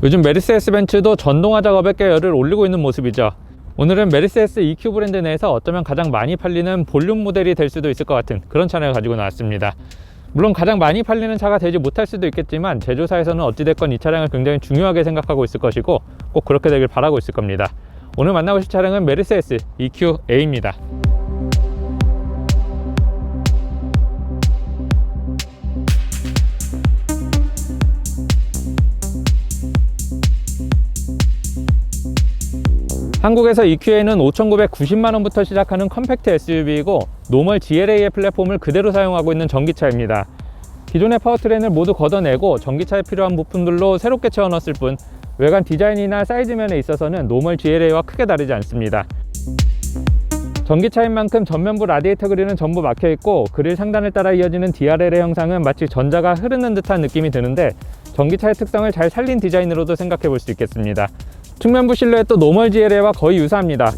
요즘 메르세데스 벤츠도 전동화 작업에 꽤 열을 올리고 있는 모습이죠. 오늘은 메르세데스 EQ 브랜드 내에서 어쩌면 가장 많이 팔리는 볼륨 모델이 될 수도 있을 것 같은 그런 차량을 가지고 나왔습니다. 물론 가장 많이 팔리는 차가 되지 못할 수도 있겠지만 제조사에서는 어찌됐건 이 차량을 굉장히 중요하게 생각하고 있을 것이고 꼭 그렇게 되길 바라고 있을 겁니다. 오늘 만나보실 차량은 메르세데스 EQA입니다. 한국에서 EQA는 5,990만원부터 시작하는 컴팩트 SUV이고 노멀 GLA의 플랫폼을 그대로 사용하고 있는 전기차입니다. 기존의 파워트레인을 모두 걷어내고 전기차에 필요한 부품들로 새롭게 채워 넣었을 뿐 외관 디자인이나 사이즈 면에 있어서는 노멀 GLA와 크게 다르지 않습니다. 전기차인 만큼 전면부 라디에이터 그릴은 전부 막혀 있고 그릴 상단을 따라 이어지는 DRL의 형상은 마치 전자가 흐르는 듯한 느낌이 드는데 전기차의 특성을 잘 살린 디자인으로도 생각해 볼 수 있겠습니다. 측면부 실루엣도 노멀 GLA와 거의 유사합니다.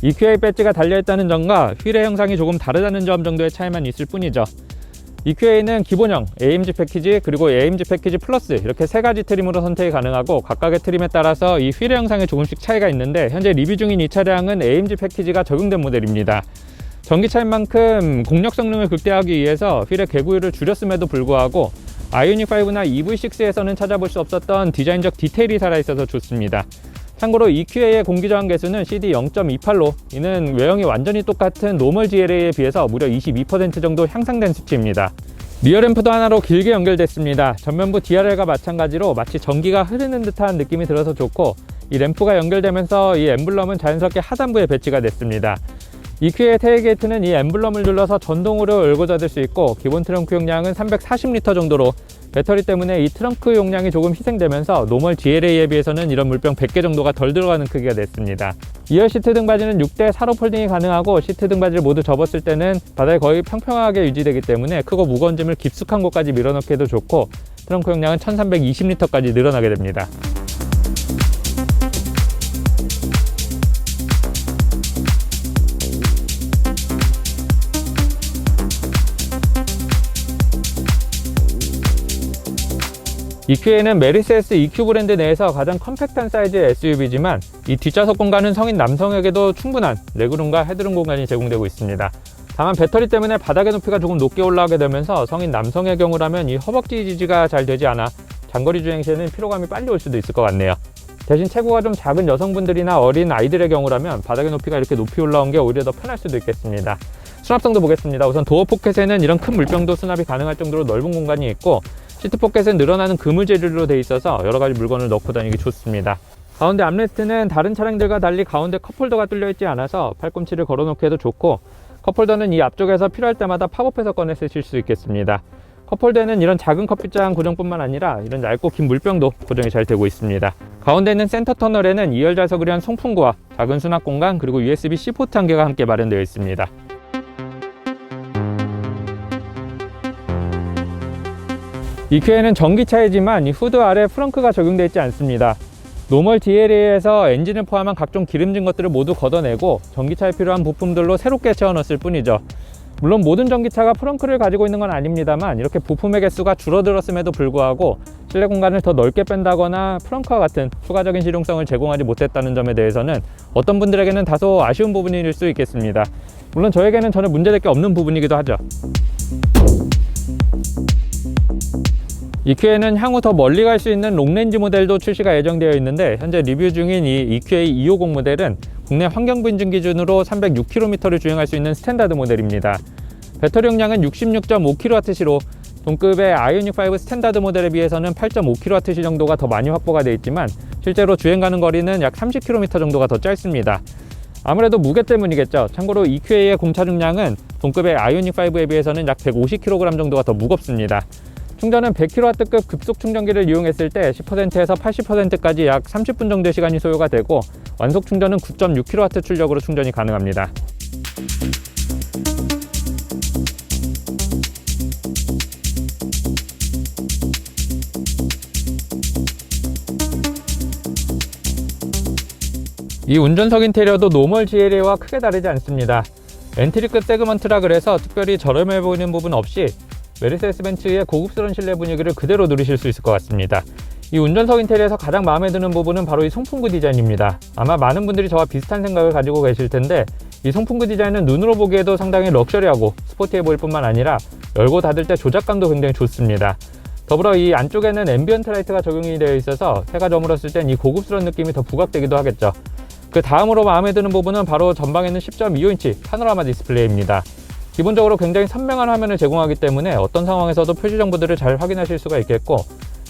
EQA 배지가 달려있다는 점과 휠의 형상이 조금 다르다는 점 정도의 차이만 있을 뿐이죠. EQA는 기본형, AMG 패키지, 그리고 AMG 패키지 플러스 이렇게 세 가지 트림으로 선택이 가능하고 각각의 트림에 따라서 이 휠의 형상에 조금씩 차이가 있는데 현재 리뷰 중인 이 차량은 AMG 패키지가 적용된 모델입니다. 전기차인 만큼 공력 성능을 극대화하기 위해서 휠의 개구율을 줄였음에도 불구하고 아이오닉5나 EV6에서는 찾아볼 수 없었던 디자인적 디테일이 살아있어서 좋습니다. 참고로 EQA의 공기저항 계수는 CD 0.28로 이는 외형이 완전히 똑같은 노멀 GLA에 비해서 무려 22% 정도 향상된 수치입니다. 리어램프도 하나로 길게 연결됐습니다. 전면부 DRL과 마찬가지로 마치 전기가 흐르는 듯한 느낌이 들어서 좋고 이 램프가 연결되면서 이 엠블럼은 자연스럽게 하단부에 배치가 됐습니다. EQA 테일게이트는 이 엠블럼을 눌러서 전동으로 열고 닫을 수 있고 기본 트렁크 용량은 340리터 정도로 배터리 때문에 이 트렁크 용량이 조금 희생되면서 노멀 GLA에 비해서는 이런 물병 100개 정도가 덜 들어가는 크기가 됐습니다. 2열 시트 등받이는 6대4로 폴딩이 가능하고 시트 등받이를 모두 접었을 때는 바닥이 거의 평평하게 유지되기 때문에 크고 무거운 짐을 깊숙한 곳까지 밀어넣기에도 좋고 트렁크 용량은 1320리터까지 늘어나게 됩니다. EQA는 메르세데스 EQ 브랜드 내에서 가장 컴팩트한 사이즈의 SUV지만 이 뒷좌석 공간은 성인 남성에게도 충분한 레그룸과 헤드룸 공간이 제공되고 있습니다. 다만 배터리 때문에 바닥의 높이가 조금 높게 올라가게 되면서 성인 남성의 경우라면 이 허벅지 지지가 잘 되지 않아 장거리 주행 시에는 피로감이 빨리 올 수도 있을 것 같네요. 대신 체구가 좀 작은 여성분들이나 어린 아이들의 경우라면 바닥의 높이가 이렇게 높이 올라온 게 오히려 더 편할 수도 있겠습니다. 수납성도 보겠습니다. 우선 도어 포켓에는 이런 큰 물병도 수납이 가능할 정도로 넓은 공간이 있고 시트 포켓은 늘어나는 그물 재질로 되어 있어서 여러가지 물건을 넣고 다니기 좋습니다. 가운데 암레스트는 다른 차량들과 달리 가운데 컵홀더가 뚫려 있지 않아서 팔꿈치를 걸어놓기에도 좋고 컵홀더는 이 앞쪽에서 필요할 때마다 팝업해서 꺼내 쓰실 수 있겠습니다. 컵홀더에는 이런 작은 커피잔 고정뿐만 아니라 이런 얇고 긴 물병도 고정이 잘 되고 있습니다. 가운데 있는 센터 터널에는 2열 좌석을 위한 송풍구와 작은 수납 공간 그리고 USB-C 포트 한 개가 함께 마련되어 있습니다. EQA는 전기차이지만 이 후드 아래 프렁크가 적용되어 있지 않습니다. 노멀 GLA에서 엔진을 포함한 각종 기름진 것들을 모두 걷어내고 전기차에 필요한 부품들로 새롭게 채워 넣었을 뿐이죠. 물론 모든 전기차가 프렁크를 가지고 있는 건 아닙니다만 이렇게 부품의 개수가 줄어들었음에도 불구하고 실내 공간을 더 넓게 뺀다거나 프렁크와 같은 추가적인 실용성을 제공하지 못했다는 점에 대해서는 어떤 분들에게는 다소 아쉬운 부분일 수 있겠습니다. 물론 저에게는 전혀 문제될 게 없는 부분이기도 하죠. EQA는 향후 더 멀리 갈 수 있는 롱레인지 모델도 출시가 예정되어 있는데 현재 리뷰 중인 이 EQA 250 모델은 국내 환경부 인증 기준으로 306km를 주행할 수 있는 스탠다드 모델입니다. 배터리 용량은 66.5kWh로 동급의 아이오닉5 스탠다드 모델에 비해서는 8.5kWh 정도가 더 많이 확보가 되어 있지만 실제로 주행 가는 거리는 약 30km 정도가 더 짧습니다. 아무래도 무게 때문이겠죠. 참고로 EQA의 공차 중량은 동급의 아이오닉5에 비해서는 약 150kg 정도가 더 무겁습니다. 충전은 100kW급 급속 충전기를 이용했을 때 10%에서 80%까지 약 30분 정도의 시간이 소요가 되고 완속 충전은 9.6kW 출력으로 충전이 가능합니다. 이 운전석 인테리어도 노멀 GLA와 크게 다르지 않습니다. 엔트리급 세그먼트라 그래서 특별히 저렴해 보이는 부분 없이 메르세데스 벤츠의 고급스러운 실내 분위기를 그대로 누리실 수 있을 것 같습니다. 이 운전석 인테리어에서 가장 마음에 드는 부분은 바로 이 송풍구 디자인입니다. 아마 많은 분들이 저와 비슷한 생각을 가지고 계실 텐데 이 송풍구 디자인은 눈으로 보기에도 상당히 럭셔리하고 스포티해 보일 뿐만 아니라 열고 닫을 때 조작감도 굉장히 좋습니다. 더불어 이 안쪽에는 앰비언트 라이트가 적용이 되어 있어서 해가 저물었을 땐 이 고급스러운 느낌이 더 부각되기도 하겠죠. 그 다음으로 마음에 드는 부분은 바로 전방에는 10.25인치 파노라마 디스플레이입니다. 기본적으로 굉장히 선명한 화면을 제공하기 때문에 어떤 상황에서도 표시 정보들을 잘 확인하실 수가 있겠고,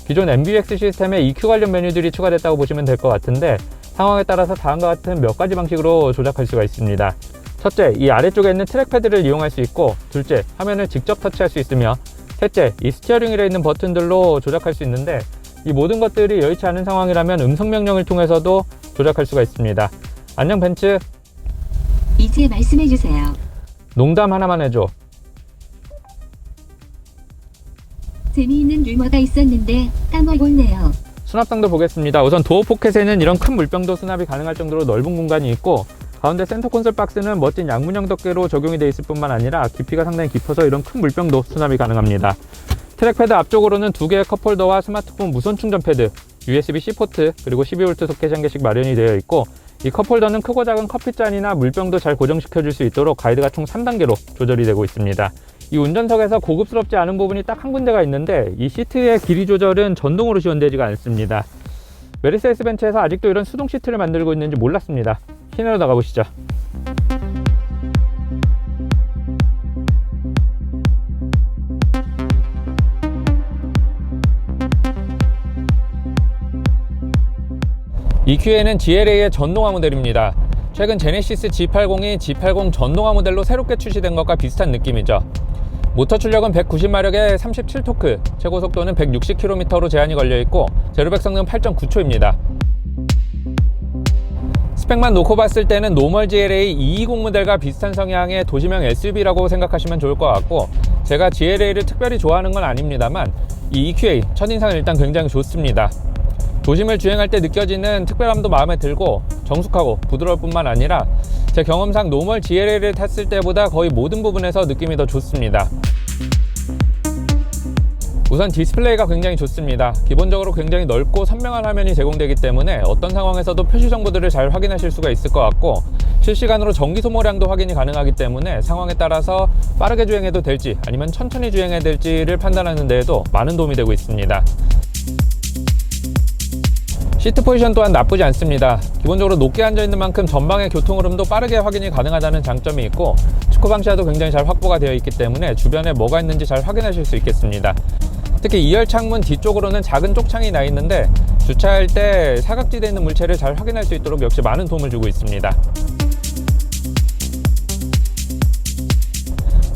기존 MBUX 시스템에 EQ 관련 메뉴들이 추가됐다고 보시면 될 것 같은데 상황에 따라서 다음과 같은 몇 가지 방식으로 조작할 수가 있습니다. 첫째, 이 아래쪽에 있는 트랙패드를 이용할 수 있고, 둘째, 화면을 직접 터치할 수 있으며, 셋째, 이 스티어링 휠에 있는 버튼들로 조작할 수 있는데 이 모든 것들이 여의치 않은 상황이라면 음성 명령을 통해서도 조작할 수가 있습니다. 안녕 벤츠. 이제 말씀해주세요. 농담 하나만 해줘. 재미있는 유머가 있었는데 까먹었네요. 수납장도 보겠습니다. 우선 도어 포켓에는 이런 큰 물병도 수납이 가능할 정도로 넓은 공간이 있고, 가운데 센터 콘솔 박스는 멋진 양문형 덮개로 적용이 되어 있을 뿐만 아니라 깊이가 상당히 깊어서 이런 큰 물병도 수납이 가능합니다. 트랙패드 앞쪽으로는 두 개의 컵홀더와 스마트폰 무선 충전 패드, USB-C 포트, 그리고 12V 소켓이 한 개씩 마련이 되어 있고, 이 컵홀더는 크고 작은 커피잔이나 물병도 잘 고정시켜 줄 수 있도록 가이드가 총 3단계로 조절이 되고 있습니다. 이 운전석에서 고급스럽지 않은 부분이 딱 한 군데가 있는데 이 시트의 길이 조절은 전동으로 지원되지가 않습니다. 메르세데스 벤츠에서 아직도 이런 수동 시트를 만들고 있는지 몰랐습니다. 시내로 나가보시죠. EQA는 GLA의 전동화 모델입니다. 최근 제네시스 G80이 G80 전동화 모델로 새롭게 출시된 것과 비슷한 느낌이죠. 모터 출력은 190마력에 37토크, 최고 속도는 160km로 제한이 걸려있고 제로백 성능은 8.9초입니다. 스펙만 놓고 봤을 때는 노멀 GLA 220 모델과 비슷한 성향의 도시명 SUV라고 생각하시면 좋을 것 같고, 제가 GLA를 특별히 좋아하는 건 아닙니다만 이 EQA 첫인상은 일단 굉장히 좋습니다. 도심을 주행할 때 느껴지는 특별함도 마음에 들고 정숙하고 부드러울 뿐만 아니라 제 경험상 노멀 GLA를 탔을 때보다 거의 모든 부분에서 느낌이 더 좋습니다. 우선 디스플레이가 굉장히 좋습니다. 기본적으로 굉장히 넓고 선명한 화면이 제공되기 때문에 어떤 상황에서도 표시 정보들을 잘 확인하실 수가 있을 것 같고, 실시간으로 전기 소모량도 확인이 가능하기 때문에 상황에 따라서 빠르게 주행해도 될지 아니면 천천히 주행해야 될지를 판단하는 데에도 많은 도움이 되고 있습니다. 시트 포지션 또한 나쁘지 않습니다. 기본적으로 높게 앉아있는 만큼 전방의 교통 흐름도 빠르게 확인이 가능하다는 장점이 있고, 축구방 시야도 굉장히 잘 확보가 되어 있기 때문에 주변에 뭐가 있는지 잘 확인하실 수 있겠습니다. 특히 2열 창문 뒤쪽으로는 작은 쪽창이 나 있는데 주차할 때 사각지대에 있는 물체를 잘 확인할 수 있도록 역시 많은 도움을 주고 있습니다.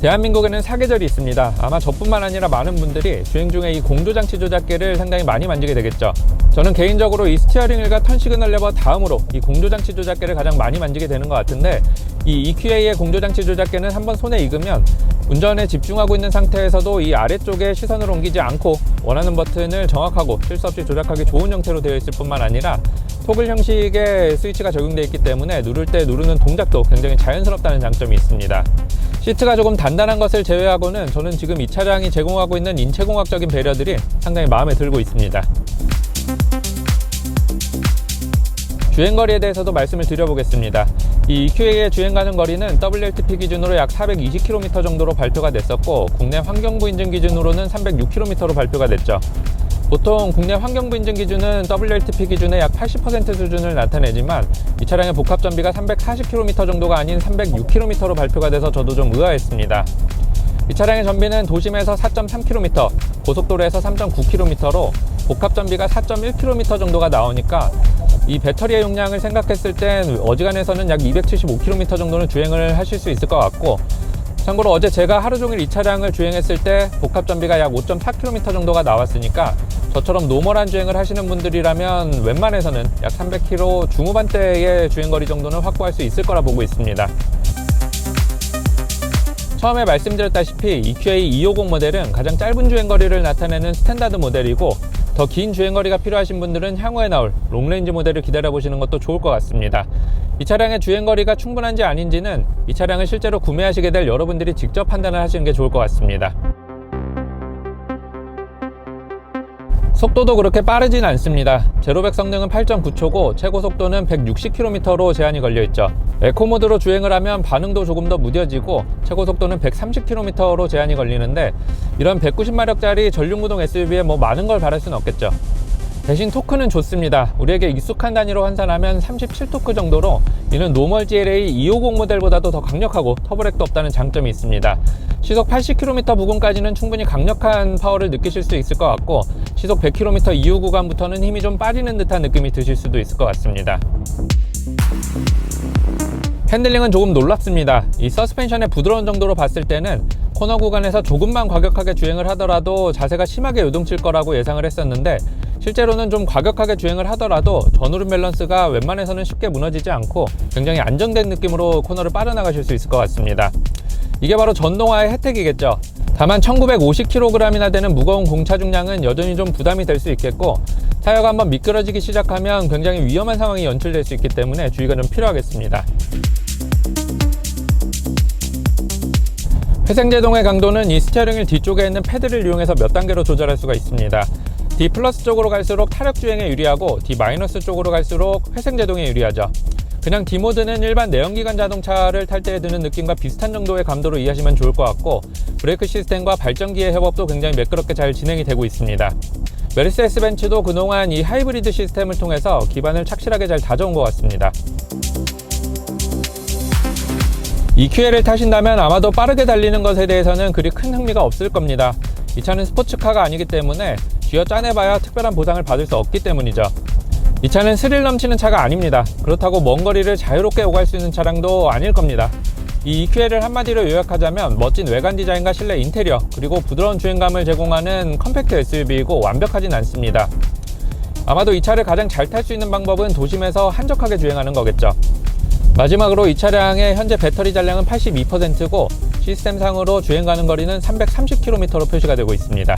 대한민국에는 사계절이 있습니다. 아마 저뿐만 아니라 많은 분들이 주행 중에 이 공조장치 조작기를 상당히 많이 만지게 되겠죠. 저는 개인적으로 이 스티어링 휠과 턴 시그널 레버 다음으로 이 공조장치 조작기를 가장 많이 만지게 되는 것 같은데, 이 EQA의 공조장치 조작기는 한번 손에 익으면 운전에 집중하고 있는 상태에서도 이 아래쪽에 시선을 옮기지 않고 원하는 버튼을 정확하고 실수 없이 조작하기 좋은 형태로 되어 있을 뿐만 아니라 토글 형식의 스위치가 적용되어 있기 때문에 누를 때 누르는 동작도 굉장히 자연스럽다는 장점이 있습니다. 시트가 조금 단단한 것을 제외하고는 저는 지금 이 차량이 제공하고 있는 인체공학적인 배려들이 상당히 마음에 들고 있습니다. 주행거리에 대해서도 말씀을 드려보겠습니다. 이 EQA의 주행 가능 거리는 WLTP 기준으로 약 420km 정도로 발표가 됐었고, 국내 환경부 인증 기준으로는 306km로 발표가 됐죠. 보통 국내 환경부 인증 기준은 WLTP 기준의 약 80% 수준을 나타내지만 이 차량의 복합 전비가 340km 정도가 아닌 306km로 발표가 돼서 저도 좀 의아했습니다. 이 차량의 전비는 도심에서 4.3km, 고속도로에서 3.9km로 복합 전비가 4.1km 정도가 나오니까 이 배터리의 용량을 생각했을 땐 어지간해서는 약 275km 정도는 주행을 하실 수 있을 것 같고, 참고로 어제 제가 하루 종일 이 차량을 주행했을 때 복합 전비가 약 5.4km 정도가 나왔으니까 저처럼 노멀한 주행을 하시는 분들이라면 웬만해서는 약 300km 중후반대의 주행거리 정도는 확보할 수 있을 거라 보고 있습니다. 처음에 말씀드렸다시피 EQA 250 모델은 가장 짧은 주행거리를 나타내는 스탠다드 모델이고, 더 긴 주행거리가 필요하신 분들은 향후에 나올 롱레인지 모델을 기다려보시는 것도 좋을 것 같습니다. 이 차량의 주행거리가 충분한지 아닌지는 이 차량을 실제로 구매하시게 될 여러분들이 직접 판단을 하시는 게 좋을 것 같습니다. 속도도 그렇게 빠르진 않습니다. 제로백 성능은 8.9초고 최고 속도는 160km로 제한이 걸려있죠. 에코모드로 주행을 하면 반응도 조금 더 무뎌지고 최고 속도는 130km로 제한이 걸리는데 이런 190마력짜리 전륜구동 SUV에 뭐 많은 걸 바랄 수는 없겠죠. 대신 토크는 좋습니다. 우리에게 익숙한 단위로 환산하면 37토크 정도로 이는 노멀 GLA 250 모델보다도 더 강력하고 터보렉도 없다는 장점이 있습니다. 시속 80km 부근까지는 충분히 강력한 파워를 느끼실 수 있을 것 같고 시속 100km 이후 구간부터는 힘이 좀 빠지는 듯한 느낌이 드실 수도 있을 것 같습니다. 핸들링은 조금 놀랍습니다. 이 서스펜션의 부드러운 정도로 봤을 때는 코너 구간에서 조금만 과격하게 주행을 하더라도 자세가 심하게 요동칠 거라고 예상을 했었는데 실제로는 좀 과격하게 주행을 하더라도 전후륜 밸런스가 웬만해서는 쉽게 무너지지 않고 굉장히 안정된 느낌으로 코너를 빠져나가실 수 있을 것 같습니다. 이게 바로 전동화의 혜택이겠죠. 다만 1950kg이나 되는 무거운 공차 중량은 여전히 좀 부담이 될 수 있겠고 타이어가 한번 미끄러지기 시작하면 굉장히 위험한 상황이 연출될 수 있기 때문에 주의가 좀 필요하겠습니다. 회생제동의 강도는 이 스티어링 휠 뒤쪽에 있는 패드를 이용해서 몇 단계로 조절할 수가 있습니다. D 플러스 쪽으로 갈수록 타력 주행에 유리하고 D 마이너스 쪽으로 갈수록 회생제동에 유리하죠. 그냥 D 모드는 일반 내연기관 자동차를 탈 때 드는 느낌과 비슷한 정도의 감도로 이해하시면 좋을 것 같고 브레이크 시스템과 발전기의 협업도 굉장히 매끄럽게 잘 진행이 되고 있습니다. 메르세데스 벤츠도 그동안 이 하이브리드 시스템을 통해서 기반을 착실하게 잘 다져온 것 같습니다. EQL을 타신다면 아마도 빠르게 달리는 것에 대해서는 그리 큰 흥미가 없을 겁니다. 이 차는 스포츠카가 아니기 때문에 쥐어 짜내봐야 특별한 보상을 받을 수 없기 때문이죠. 이 차는 스릴 넘치는 차가 아닙니다. 그렇다고 먼 거리를 자유롭게 오갈 수 있는 차량도 아닐 겁니다. 이 EQL을 한마디로 요약하자면 멋진 외관 디자인과 실내 인테리어 그리고 부드러운 주행감을 제공하는 컴팩트 SUV이고 완벽하진 않습니다. 아마도 이 차를 가장 잘 탈 수 있는 방법은 도심에서 한적하게 주행하는 거겠죠. 마지막으로 이 차량의 현재 배터리 잔량은 82%고 시스템상으로 주행 가는 거리는 330km로 표시가 되고 있습니다.